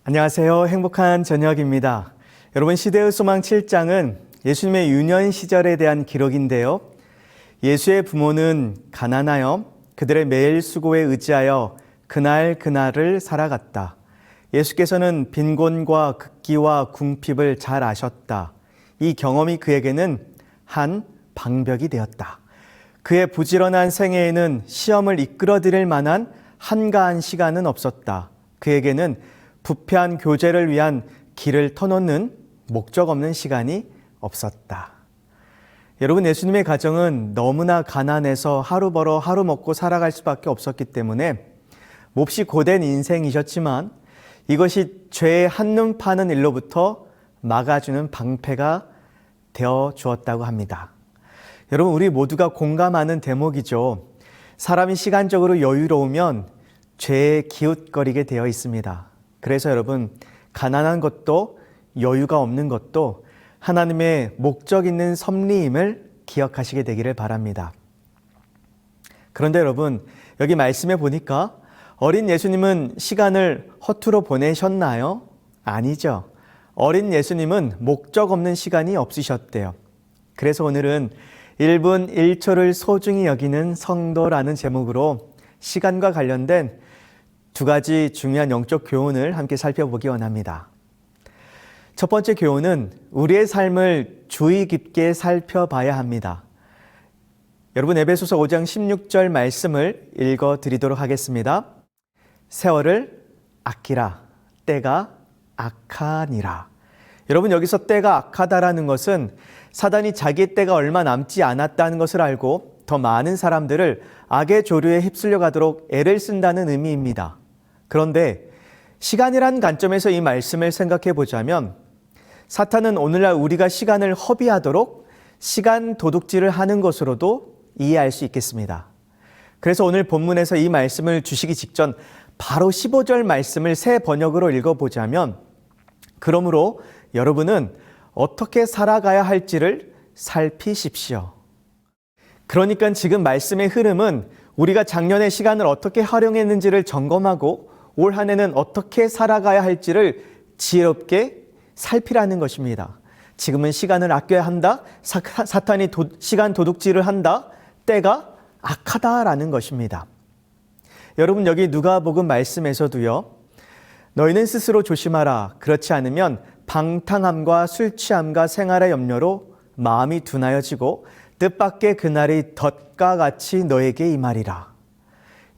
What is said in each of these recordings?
안녕하세요. 행복한 저녁입니다. 여러분, 시대의 소망 7장은 예수님의 유년 시절에 대한 기록인데요. 예수의 부모는 가난하여 그들의 매일 수고에 의지하여 그날을 살아갔다. 예수께서는 빈곤과 극기와 궁핍을 잘 아셨다. 이 경험이 그에게는 한 방벽이 되었다. 그의 부지런한 생애에는 시험을 이끌어드릴 만한 한가한 시간은 없었다. 그에게는 부패한 교제를 위한 길을 터놓는 목적 없는 시간이 없었다. 여러분, 예수님의 가정은 너무나 가난해서 하루 벌어 하루 먹고 살아갈 수밖에 없었기 때문에 몹시 고된 인생이셨지만 이것이 죄의 한눈 파는 일로부터 막아주는 방패가 되어 주었다고 합니다. 여러분, 우리 모두가 공감하는 대목이죠. 사람이 시간적으로 여유로우면 죄에 기웃거리게 되어 있습니다. 그래서 여러분, 가난한 것도 여유가 없는 것도 하나님의 목적 있는 섭리임을 기억하시게 되기를 바랍니다. 그런데 여러분, 여기 말씀에 보니까 어린 예수님은 시간을 허투루 보내셨나요? 아니죠. 어린 예수님은 목적 없는 시간이 없으셨대요. 그래서 오늘은 1분 1초를 소중히 여기는 성도라는 제목으로 시간과 관련된 두 가지 중요한 영적 교훈을 함께 살펴보기 원합니다. 첫 번째 교훈은 우리의 삶을 주의 깊게 살펴봐야 합니다. 여러분, 에베소서 5장 16절 말씀을 읽어드리도록 하겠습니다. 세월을 아끼라, 때가 악하니라. 여러분, 여기서 때가 악하다라는 것은 사단이 자기 때가 얼마 남지 않았다는 것을 알고 더 많은 사람들을 악의 조류에 휩쓸려 가도록 애를 쓴다는 의미입니다. 그런데 시간이란 관점에서 이 말씀을 생각해 보자면 사탄은 오늘날 우리가 시간을 허비하도록 시간 도둑질을 하는 것으로도 이해할 수 있겠습니다. 그래서 오늘 본문에서 이 말씀을 주시기 직전 바로 15절 말씀을 새 번역으로 읽어보자면, 그러므로 여러분은 어떻게 살아가야 할지를 살피십시오. 그러니까 지금 말씀의 흐름은 우리가 작년의 시간을 어떻게 활용했는지를 점검하고 올 한 해는 어떻게 살아가야 할지를 지혜롭게 살피라는 것입니다. 지금은 시간을 아껴야 한다. 사탄이 시간 도둑질을 한다. 때가 악하다라는 것입니다. 여러분, 여기 누가복음 말씀에서도요. 너희는 스스로 조심하라. 그렇지 않으면 방탕함과 술 취함과 생활의 염려로 마음이 둔하여지고 뜻밖의 그날이 덫과 같이 너에게 임하리라.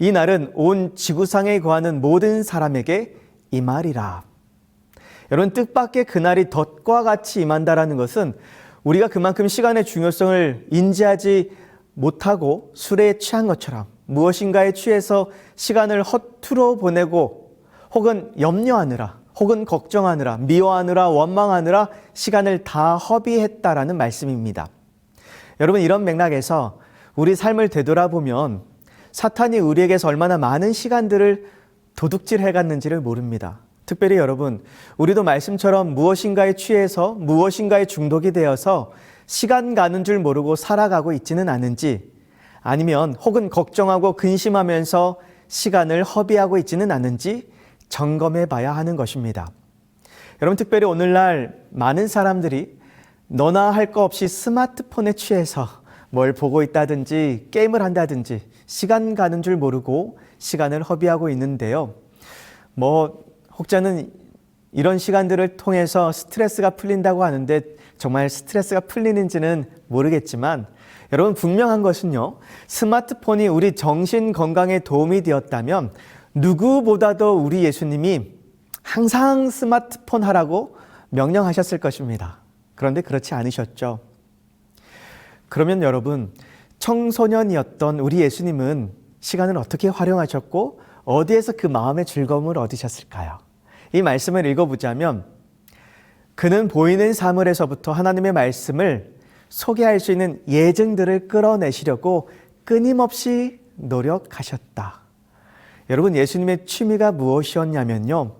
이 날은 온 지구상에 거하는 모든 사람에게 임하리라. 여러분, 뜻밖의 그날이 덫과 같이 임한다라는 것은 우리가 그만큼 시간의 중요성을 인지하지 못하고 술에 취한 것처럼 무엇인가에 취해서 시간을 허투루 보내고 혹은 염려하느라 혹은 걱정하느라 미워하느라 원망하느라 시간을 다 허비했다라는 말씀입니다. 여러분, 이런 맥락에서 우리 삶을 되돌아보면 사탄이 우리에게서 얼마나 많은 시간들을 도둑질해 갔는지를 모릅니다. 특별히 여러분, 우리도 말씀처럼 무엇인가에 취해서 무엇인가에 중독이 되어서 시간 가는 줄 모르고 살아가고 있지는 않은지, 아니면 혹은 걱정하고 근심하면서 시간을 허비하고 있지는 않은지 점검해 봐야 하는 것입니다. 여러분, 특별히 오늘날 많은 사람들이 너나 할 거 없이 스마트폰에 취해서 뭘 보고 있다든지 게임을 한다든지 시간 가는 줄 모르고 시간을 허비하고 있는데요. 혹자는 이런 시간들을 통해서 스트레스가 풀린다고 하는데 정말 스트레스가 풀리는지는 모르겠지만 여러분, 분명한 것은요. 스마트폰이 우리 정신 건강에 도움이 되었다면 누구보다도 우리 예수님이 항상 스마트폰 하라고 명령하셨을 것입니다. 그런데 그렇지 않으셨죠. 그러면 여러분, 청소년이었던 우리 예수님은 시간을 어떻게 활용하셨고 어디에서 그 마음의 즐거움을 얻으셨을까요? 이 말씀을 읽어보자면 그는 보이는 사물에서부터 하나님의 말씀을 소개할 수 있는 예증들을 끌어내시려고 끊임없이 노력하셨다. 여러분, 예수님의 취미가 무엇이었냐면요.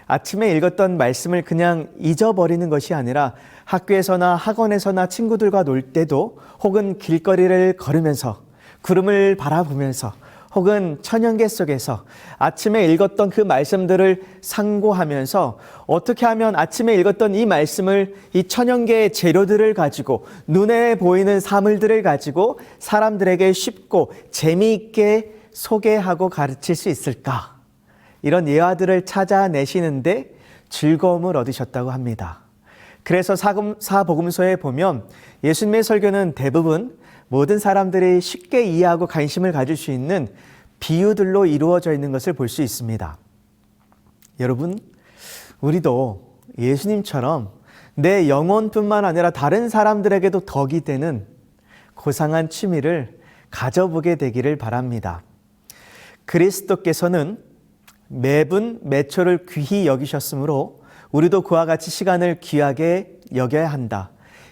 아침에 읽었던 말씀을 그냥 잊어버리는 것이 아니라 학교에서나 학원에서나 친구들과 놀 때도 혹은 길거리를 걸으면서 구름을 바라보면서 혹은 천연계 속에서 아침에 읽었던 그 말씀들을 상고하면서 어떻게 하면 아침에 읽었던 이 말씀을 이 천연계의 재료들을 가지고 눈에 보이는 사물들을 가지고 사람들에게 쉽고 재미있게 소개하고 가르칠 수 있을까? 이런 예화들을 찾아내시는데 즐거움을 얻으셨다고 합니다. 그래서 사복음서에 보면 예수님의 설교는 대부분 모든 사람들이 쉽게 이해하고 관심을 가질 수 있는 비유들로 이루어져 있는 것을 볼 수 있습니다. 여러분, 우리도 예수님처럼 내 영혼뿐만 아니라 다른 사람들에게도 덕이 되는 고상한 취미를 가져보게 되기를 바랍니다. 그리스도께서는 매분 매초를 귀히 여기셨으므로 우리도 그와 같이 시간을 귀하게 여겨야 한다.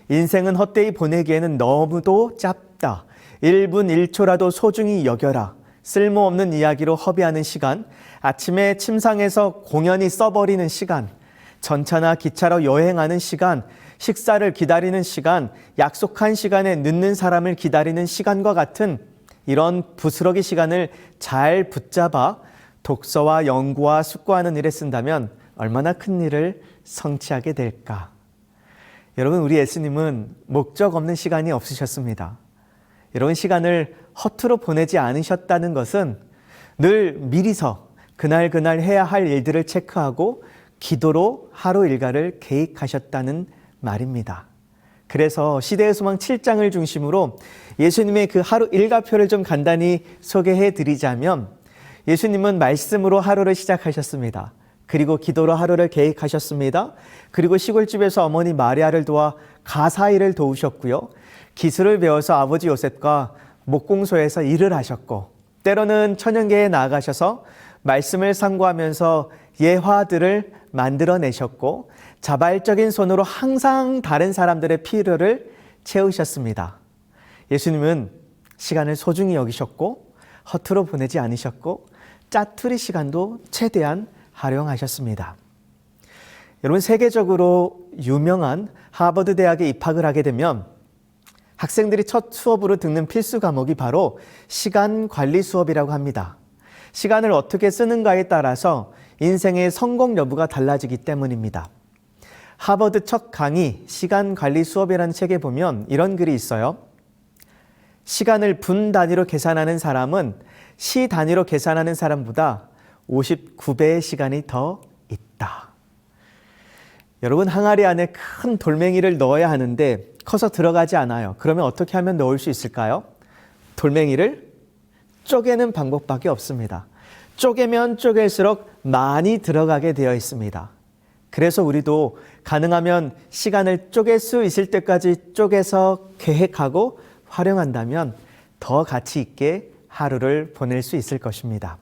인생은 헛되이 보내기에는 너무도 짧다. 1분 1초라도 소중히 여겨라. 쓸모없는 이야기로 허비하는 시간, 아침에 침상에서 공연히 써버리는 시간, 전차나 기차로 여행하는 시간, 식사를 기다리는 시간, 약속한 시간에 늦는 사람을 기다리는 시간과 같은 이런 부스러기 시간을 잘 붙잡아 독서와 연구와 숙고하는 일에 쓴다면 얼마나 큰 일을 성취하게 될까? 여러분, 우리 예수님은 목적 없는 시간이 없으셨습니다. 여러분, 시간을 허투루 보내지 않으셨다는 것은 늘 미리서 그날 해야 할 일들을 체크하고 기도로 하루 일과를 계획하셨다는 말입니다. 그래서 시대의 소망 7장을 중심으로 예수님의 그 하루 일과표를 좀 간단히 소개해 드리자면 예수님은 말씀으로 하루를 시작하셨습니다. 그리고 기도로 하루를 계획하셨습니다. 그리고 시골집에서 어머니 마리아를 도와 가사일을 도우셨고요. 기술을 배워서 아버지 요셉과 목공소에서 일을 하셨고, 때로는 천연계에 나아가셔서 말씀을 상고하면서 예화들을 만들어내셨고, 자발적인 손으로 항상 다른 사람들의 필요를 채우셨습니다. 예수님은 시간을 소중히 여기셨고 허투루 보내지 않으셨고 짜투리 시간도 최대한 활용하셨습니다. 여러분, 세계적으로 유명한 하버드 대학에 입학을 하게 되면 학생들이 첫 수업으로 듣는 필수 과목이 바로 시간 관리 수업이라고 합니다. 시간을 어떻게 쓰는가에 따라서 인생의 성공 여부가 달라지기 때문입니다. 하버드 첫 강의 시간 관리 수업이라는 책에 보면 이런 글이 있어요. 시간을 분 단위로 계산하는 사람은 시 단위로 계산하는 사람보다 59배의 시간이 더 있다. 여러분, 항아리 안에 큰 돌멩이를 넣어야 하는데 커서 들어가지 않아요. 그러면 어떻게 하면 넣을 수 있을까요? 돌멩이를 쪼개는 방법밖에 없습니다. 쪼개면 쪼갤수록 많이 들어가게 되어 있습니다. 그래서 우리도 가능하면 시간을 쪼갤 수 있을 때까지 쪼개서 계획하고 활용한다면 더 가치 있게 하루를 보낼 수 있을 것입니다.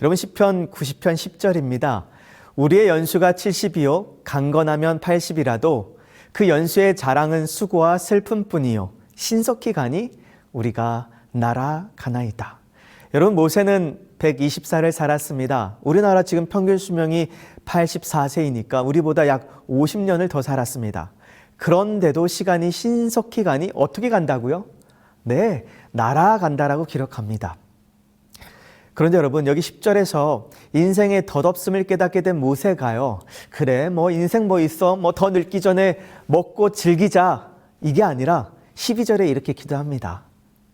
여러분, 시편 90편 10절입니다. 우리의 연수가 70이요 강건하면 80이라도 그 연수의 자랑은 수고와 슬픔뿐이요 신속히 가니 우리가 날아가나이다. 여러분, 모세는 120살을 살았습니다. 우리나라 지금 평균 수명이 84세이니까 우리보다 약 50년을 더 살았습니다. 그런데도 시간이 신속히 가니 어떻게 간다고요? 네, 날아간다라고 기록합니다. 그런데 여러분, 여기 10절에서 인생의 덧없음을 깨닫게 된 모세가요, 그래 인생 있어, 더 늙기 전에 먹고 즐기자, 이게 아니라 12절에 이렇게 기도합니다.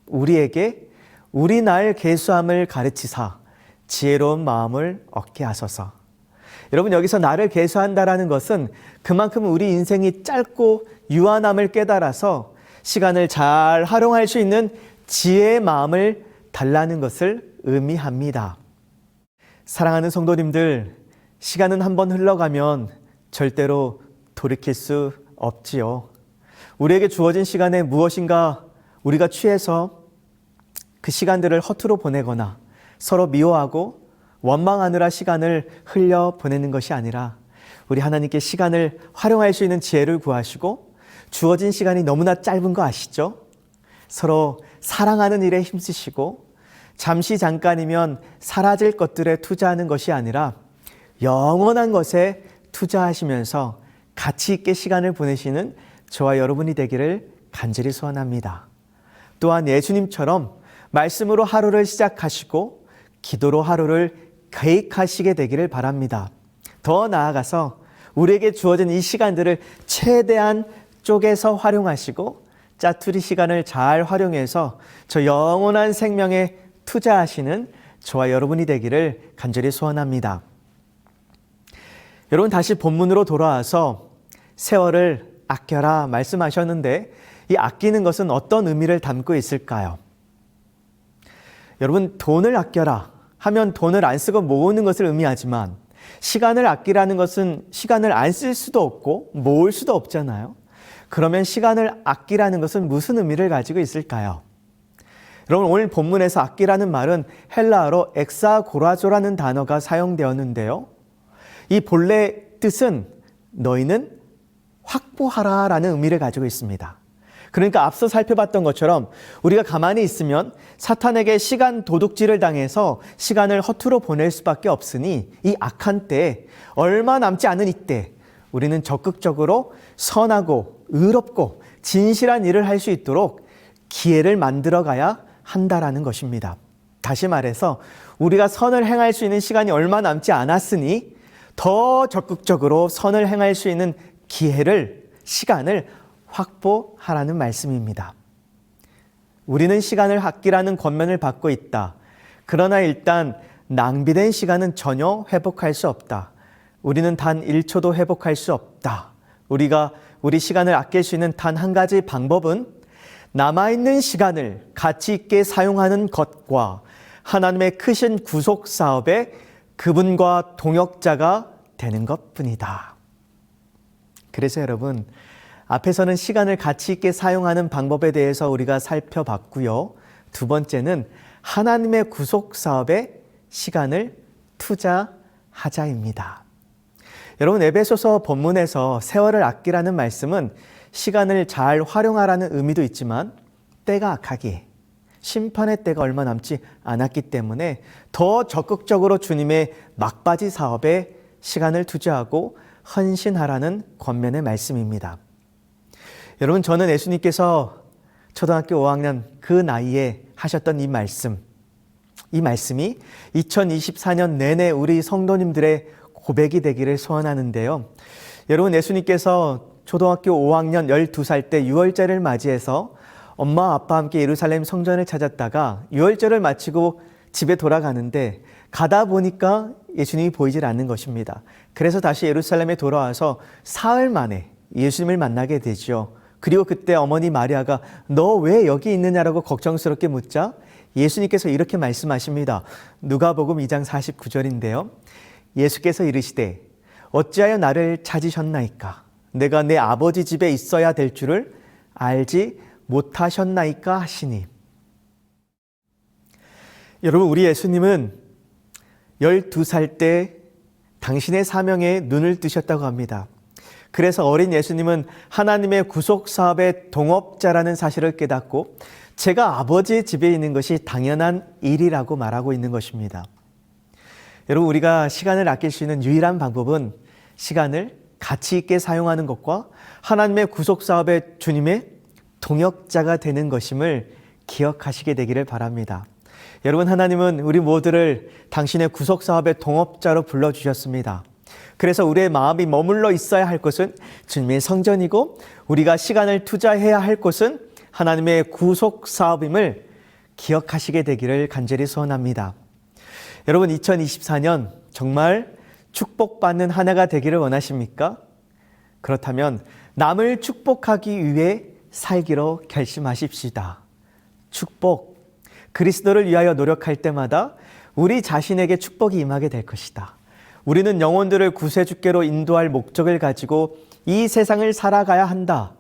우리에게 우리 날 계수함을 가르치사 지혜로운 마음을 얻게 하소서. 여러분, 여기서 나를 계수한다라는 것은 그만큼 우리 인생이 짧고 유한함을 깨달아서 시간을 잘 활용할 수 있는 지혜의 마음을 달라는 것을 의미합니다. 사랑하는 성도님들, 시간은 한번 흘러가면 절대로 돌이킬 수 없지요. 우리에게 주어진 시간에 무엇인가 우리가 취해서 그 시간들을 허투루 보내거나 서로 미워하고 원망하느라 시간을 흘려보내는 것이 아니라 우리 하나님께 시간을 활용할 수 있는 지혜를 구하시고, 주어진 시간이 너무나 짧은 거 아시죠? 서로 사랑하는 일에 힘쓰시고 잠시 잠깐이면 사라질 것들에 투자하는 것이 아니라 영원한 것에 투자하시면서 가치 있게 시간을 보내시는 저와 여러분이 되기를 간절히 소원합니다. 또한 예수님처럼 말씀으로 하루를 시작하시고 기도로 하루를 계획하시게 되기를 바랍니다. 더 나아가서 우리에게 주어진 이 시간들을 최대한 쪼개서 활용하시고 짜투리 시간을 잘 활용해서 저 영원한 생명에 투자하시는 저와 여러분이 되기를 간절히 소원합니다. 여러분, 다시 본문으로 돌아와서 세월을 아껴라 말씀하셨는데 이 아끼는 것은 어떤 의미를 담고 있을까요? 여러분, 돈을 아껴라 하면 돈을 안 쓰고 모으는 것을 의미하지만 시간을 아끼라는 것은 시간을 안 쓸 수도 없고 모을 수도 없잖아요. 그러면 시간을 아끼라는 것은 무슨 의미를 가지고 있을까요? 여러분, 오늘 본문에서 아끼라는 말은 헬라어로 엑사고라조라는 단어가 사용되었는데요. 이 본래 뜻은 너희는 확보하라라는 의미를 가지고 있습니다. 그러니까 앞서 살펴봤던 것처럼 우리가 가만히 있으면 사탄에게 시간 도둑질을 당해서 시간을 허투루 보낼 수밖에 없으니 이 악한 때에 얼마 남지 않은 이때 우리는 적극적으로 선하고 의롭고 진실한 일을 할 수 있도록 기회를 만들어가야 한다라는 것입니다. 다시 말해서 우리가 선을 행할 수 있는 시간이 얼마 남지 않았으니 더 적극적으로 선을 행할 수 있는 기회를, 시간을 확보하라는 말씀입니다. 우리는 시간을 아끼라는 권면을 받고 있다. 그러나 일단 낭비된 시간은 전혀 회복할 수 없다. 우리는 단 1초도 회복할 수 없다. 우리가 우리 시간을 아낄 수 있는 단 한 가지 방법은 남아있는 시간을 가치 있게 사용하는 것과 하나님의 크신 구속 사업에 그분과 동역자가 되는 것뿐이다. 그래서 여러분, 앞에서는 시간을 가치 있게 사용하는 방법에 대해서 우리가 살펴봤고요. 두 번째는 하나님의 구속 사업에 시간을 투자하자입니다. 여러분, 에베소서 본문에서 세월을 아끼라는 말씀은 시간을 잘 활용하라는 의미도 있지만 때가 악하기에 심판의 때가 얼마 남지 않았기 때문에 더 적극적으로 주님의 막바지 사업에 시간을 투자하고 헌신하라는 권면의 말씀입니다. 여러분, 저는 예수님께서 초등학교 5학년 그 나이에 하셨던 이 말씀이 2024년 내내 우리 성도님들의 고백이 되기를 소원하는데요. 여러분, 예수님께서 초등학교 5학년 12살 때 유월절을 맞이해서 엄마 아빠와 함께 예루살렘 성전을 찾았다가 유월절을 마치고 집에 돌아가는데 가다 보니까 예수님이 보이질 않는 것입니다. 그래서 다시 예루살렘에 돌아와서 사흘 만에 예수님을 만나게 되죠. 그리고 그때 어머니 마리아가 너 왜 여기 있느냐라고 걱정스럽게 묻자 예수님께서 이렇게 말씀하십니다. 누가복음 2장 49절인데요. 예수께서 이르시되 어찌하여 나를 찾으셨나이까? 내가 내 아버지 집에 있어야 될 줄을 알지 못하셨나이까 하시니. 여러분, 우리 예수님은 12살 때 당신의 사명에 눈을 뜨셨다고 합니다. 그래서 어린 예수님은 하나님의 구속 사업의 동업자라는 사실을 깨닫고 제가 아버지의 집에 있는 것이 당연한 일이라고 말하고 있는 것입니다. 여러분, 우리가 시간을 아낄 수 있는 유일한 방법은 시간을 가치 있게 사용하는 것과 하나님의 구속 사업의 주님의 동역자가 되는 것임을 기억하시게 되기를 바랍니다. 여러분, 하나님은 우리 모두를 당신의 구속 사업의 동업자로 불러주셨습니다. 그래서 우리의 마음이 머물러 있어야 할 곳은 주님의 성전이고 우리가 시간을 투자해야 할 곳은 하나님의 구속 사업임을 기억하시게 되기를 간절히 소원합니다. 여러분, 2024년 정말 축복받는 한 해가 되기를 원하십니까? 그렇다면 남을 축복하기 위해 살기로 결심하십시다. 축복, 그리스도를 위하여 노력할 때마다 우리 자신에게 축복이 임하게 될 것이다. 우리는 영혼들을 구세주께로 인도할 목적을 가지고 이 세상을 살아가야 한다.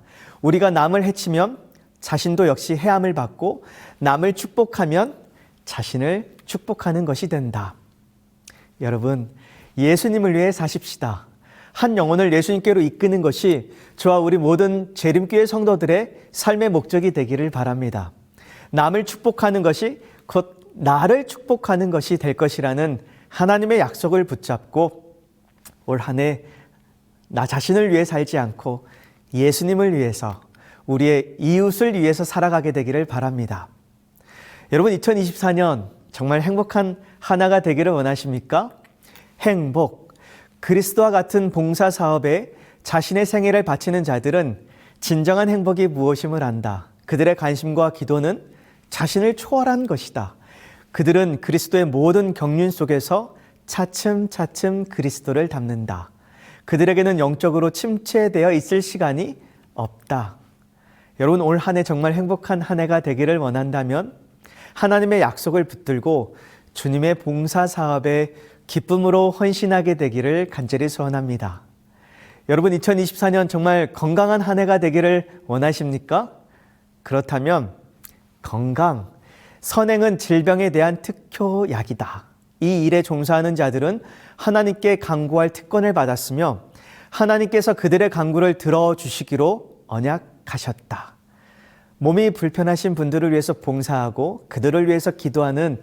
우리가 남을 해치면 자신도 역시 해함을 받고 남을 축복하면 자신을 축복하는 것이 된다. 여러분, 예수님을 위해 사십시다. 한 영혼을 예수님께로 이끄는 것이 저와 우리 모든 재림교회 성도들의 삶의 목적이 되기를 바랍니다. 남을 축복하는 것이 곧 나를 축복하는 것이 될 것이라는 하나님의 약속을 붙잡고 올 한 해 나 자신을 위해 살지 않고 예수님을 위해서 우리의 이웃을 위해서 살아가게 되기를 바랍니다. 여러분 2024년 정말 행복한 하나가 되기를 원하십니까? 행복, 그리스도와 같은 봉사 사업에 자신의 생애를 바치는 자들은 진정한 행복이 무엇임을 안다. 그들의 관심과 기도는 자신을 초월한 것이다. 그들은 그리스도의 모든 경륜 속에서 차츰차츰 그리스도를 닮는다. 그들에게는 영적으로 침체되어 있을 시간이 없다. 여러분 올 한 해 정말 행복한 한 해가 되기를 원한다면 하나님의 약속을 붙들고 주님의 봉사 사업에 기쁨으로 헌신하게 되기를 간절히 소원합니다. 여러분 2024년 정말 건강한 한 해가 되기를 원하십니까? 그렇다면 건강, 선행은 질병에 대한 특효약이다. 이 일에 종사하는 자들은 하나님께 간구할 특권을 받았으며 하나님께서 그들의 간구를 들어주시기로 언약하셨다. 몸이 불편하신 분들을 위해서 봉사하고 그들을 위해서 기도하는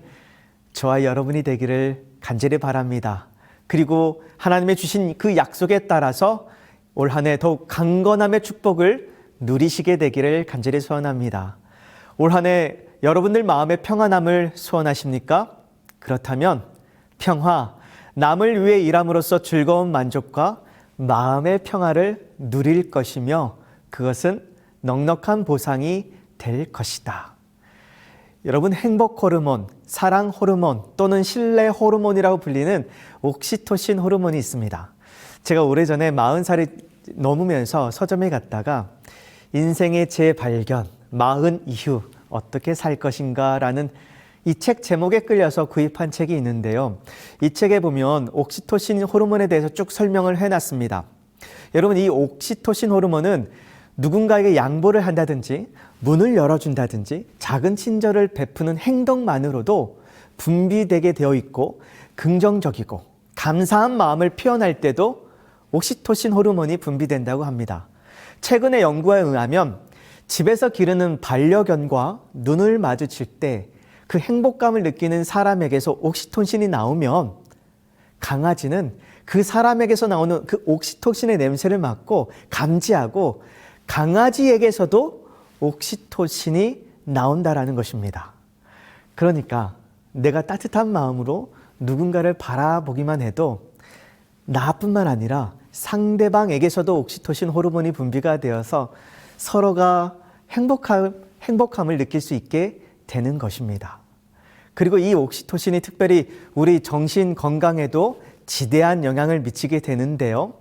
저와 여러분이 되기를 간절히 바랍니다. 그리고 하나님의 주신 그 약속에 따라서 올 한 해 더욱 강건함의 축복을 누리시게 되기를 간절히 소원합니다. 올 한 해 여러분들 마음의 평안함을 소원하십니까? 그렇다면 평화, 남을 위해 일함으로써 즐거운 만족과 마음의 평화를 누릴 것이며 그것은 넉넉한 보상이 될 것이다. 여러분 행복 호르몬, 사랑 호르몬 또는 신뢰 호르몬이라고 불리는 옥시토신 호르몬이 있습니다. 제가 오래전에 40살이 넘으면서 서점에 갔다가 인생의 재발견, 40 이후 어떻게 살 것인가 라는 이 책 제목에 끌려서 구입한 책이 있는데요. 이 책에 보면 옥시토신 호르몬에 대해서 쭉 설명을 해놨습니다. 여러분 이 옥시토신 호르몬은 누군가에게 양보를 한다든지 문을 열어준다든지 작은 친절을 베푸는 행동만으로도 분비되게 되어 있고 긍정적이고 감사한 마음을 표현할 때도 옥시토신 호르몬이 분비된다고 합니다. 최근의 연구에 의하면 집에서 기르는 반려견과 눈을 마주칠 때 그 행복감을 느끼는 사람에게서 옥시토신이 나오면 강아지는 그 사람에게서 나오는 그 옥시토신의 냄새를 맡고 감지하고 강아지에게서도 옥시토신이 나온다라는 것입니다. 그러니까 내가 따뜻한 마음으로 누군가를 바라보기만 해도 나뿐만 아니라 상대방에게서도 옥시토신 호르몬이 분비가 되어서 서로가 행복함을 느낄 수 있게 되는 것입니다. 그리고 이 옥시토신이 특별히 우리 정신 건강에도 지대한 영향을 미치게 되는데요.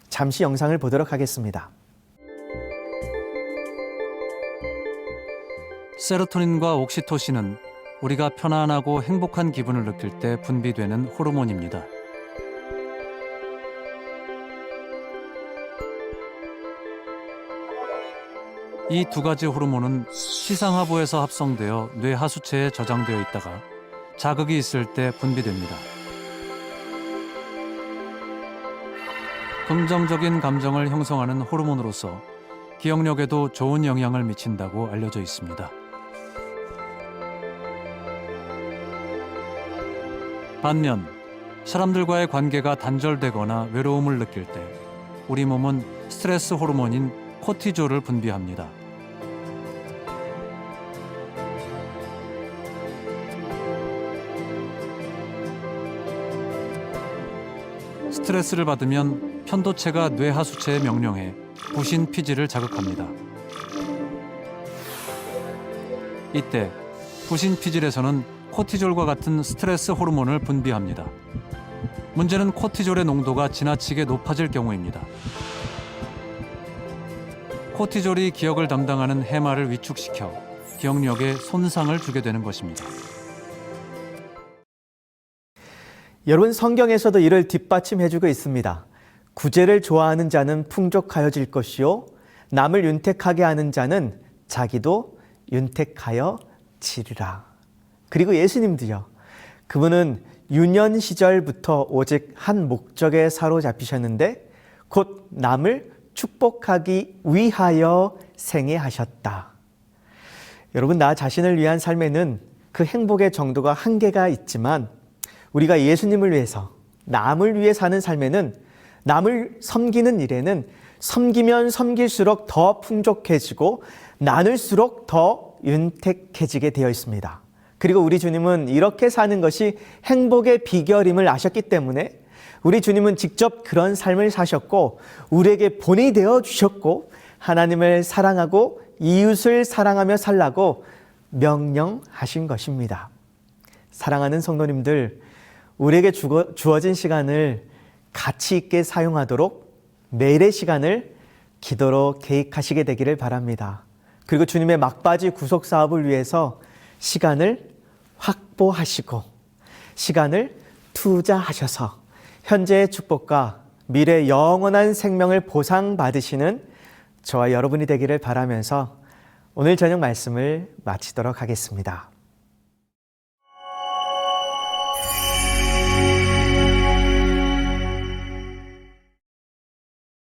잠시 영상을 보도록 하겠습니다. 세로토닌과 옥시토신은 우리가 편안하고 행복한 기분을 느낄 때 분비되는 호르몬입니다. 이 두 가지 호르몬은 시상하부에서 합성되어 뇌 하수체에 저장되어 있다가 자극이 있을 때 분비됩니다. 긍정적인 감정을 형성하는 호르몬으로서 기억력에도 좋은 영향을 미친다고 알려져 있습니다. 반면 사람들과의 관계가 단절되거나 외로움을 느낄 때 우리 몸은 스트레스 호르몬인 코티졸을 분비합니다. 스트레스를 받으면 편도체가 뇌 하수체에 명령해 부신 피질을 자극합니다. 이때 부신 피질에서는 코티졸과 같은 스트레스 호르몬을 분비합니다. 문제는 코티졸의 농도가 지나치게 높아질 경우입니다. 코티졸이 기억을 담당하는 해마를 위축시켜 기억력에 손상을 주게 되는 것입니다. 여러분 성경에서도 이를 뒷받침해주고 있습니다. 구제를 좋아하는 자는 풍족하여질 것이요 남을 윤택하게 하는 자는 자기도 윤택하여 지리라. 그리고 예수님도요. 그분은 유년 시절부터 오직 한 목적에 사로잡히셨는데 곧 남을 축복하기 위하여 생애하셨다. 여러분 나 자신을 위한 삶에는 그 행복의 정도가 한계가 있지만 우리가 예수님을 위해서 남을 위해 사는 삶에는 남을 섬기는 일에는 섬기면 섬길수록 더 풍족해지고 나눌수록 더 윤택해지게 되어 있습니다. 그리고 우리 주님은 이렇게 사는 것이 행복의 비결임을 아셨기 때문에 우리 주님은 직접 그런 삶을 사셨고 우리에게 본이 되어 주셨고 하나님을 사랑하고 이웃을 사랑하며 살라고 명령하신 것입니다. 사랑하는 성도님들, 우리에게 주어진 시간을 가치 있게 사용하도록 매일의 시간을 기도로 계획하시게 되기를 바랍니다. 그리고 주님의 막바지 구속 사업을 위해서 시간을 확보하시고 시간을 투자하셔서 현재의 축복과 미래의 영원한 생명을 보상받으시는 저와 여러분이 되기를 바라면서 오늘 저녁 말씀을 마치도록 하겠습니다.